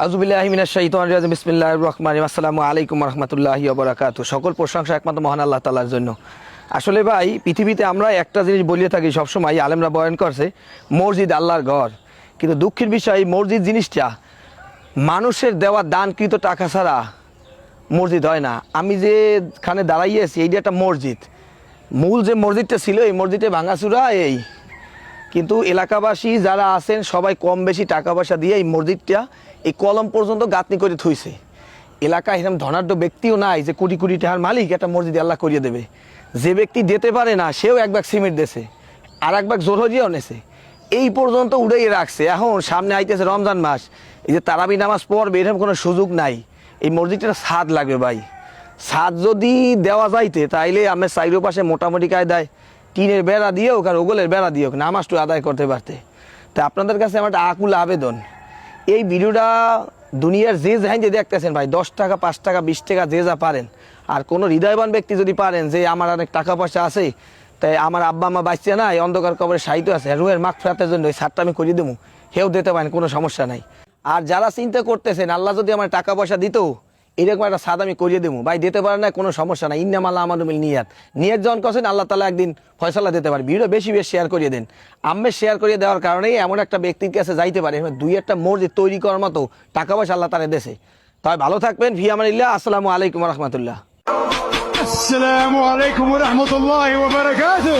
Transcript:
আউযুবিল্লাহি মিনাশ শাইতানির রাজিম বিসমিল্লাহির রহমানির রহিম আসসালামু আলাইকুম ওয়া রাহমাতুল্লাহি ওয়া বারাকাতুহু। সকল প্রশংসা একমাত্র মহান আল্লাহ তাআলার জন্য। আসলে ভাই পৃথিবীতে আমরা একটা জিনিস বলিয়ে থাকি সবসময়, আলেমরা বয়ান করছে মসজিদ আল্লাহর ঘর, কিন্তু দুঃখের বিষয় মসজিদ জিনিসটা মানুষের দেওয়া দানকৃত টাকা ছাড়া মসজিদ হয় না। আমি যেখানে দাঁড়াইয়েছি এইটা একটা মসজিদ, মূল যে মসজিদটা ছিল এই মসজিদে ভাঙাচুরা এই, কিন্তু এলাকাবাসী যারা আছেন সবাই কম বেশি টাকা পয়সা দিয়ে এই মসজিদটা এই কলম পর্যন্ত গাঁথনি করে থুইছে। এলাকায় এরকম ধনাঢ্য ব্যক্তিও নাই যে কোটি কোটি টাকার মালিক একটা মসজিদ আল্লাহ করিয়ে দেবে। যে ব্যক্তি দিতে পারে না সেও এক ব্যাগ সিমেন্ট দেছে, আর এক ব্যাগ জোরহরিয়াও নেছে, এই পর্যন্ত উড়াইয়ে রাখছে। এখন সামনে আইতেছে রমজান মাস, এই যে তারাবি নামাজ পড়বে এরকম কোনো সুযোগ নাই। এই মসজিদটা ছাদ লাগবে ভাই, ছাদ যদি দেওয়া যাইতে তাইলে আমার চাইরো পাশে মোটামুটি কায়দায় টিনের বেড়া দিয়েও আর ওগলের বেড়া দিয়েও নামাজটু আদায় করতে পারতে। তা আপনাদের কাছে আমার একটা আকুল আবেদন, এই ভিডিওটা দুনিয়ার যে যে দেখতেছেন ভাই 10 টাকা 5 টাকা 20 টাকা যে যা পারেন, আর কোনো হৃদয়বান ব্যক্তি যদি পারেন যে আমার অনেক টাকা পয়সা আছে, তাই আমার আব্বা আম্মা বাঁচছে না, এই অন্ধকার কবরে সাহিত্য আছে, রুহের মাগফিরাতের জন্য এই ছাদটা আমি করিয়ে দেবো, হেও দিতে পারেন, কোনো সমস্যা নাই। আর যারা চিন্তা করতেছেন আল্লাহ যদি আমার টাকা পয়সা দিত এরকম একটা ছাদ আমি করিয়ে দেবো, ভাই দিতে পারেন না, কোনো সমস্যা নাই। ইন্নামাল আমালু বিল নিয়াত, নিয়ত যখন করছেন আল্লাহ তাআলা একদিন ফয়সালা দিতে পারে। ভিডিও বেশি বেশি শেয়ার করিয়ে দেন। আম্মের শেয়ার করিয়ে দেওয়ার কারণেই এমন একটা ব্যক্তির কাছে যাইতে পারে দুই একটা মসজিদ তৈরি করার মতো টাকা পয়সা আল্লাহ তাআলা দেশে। তাই ভালো থাকবেন, ফি আমানিল্লাহ। আসসালামু আলাইকুম ওয়া রাহমাতুল্লাহ। السلام عليكم ورحمة الله وبركاته.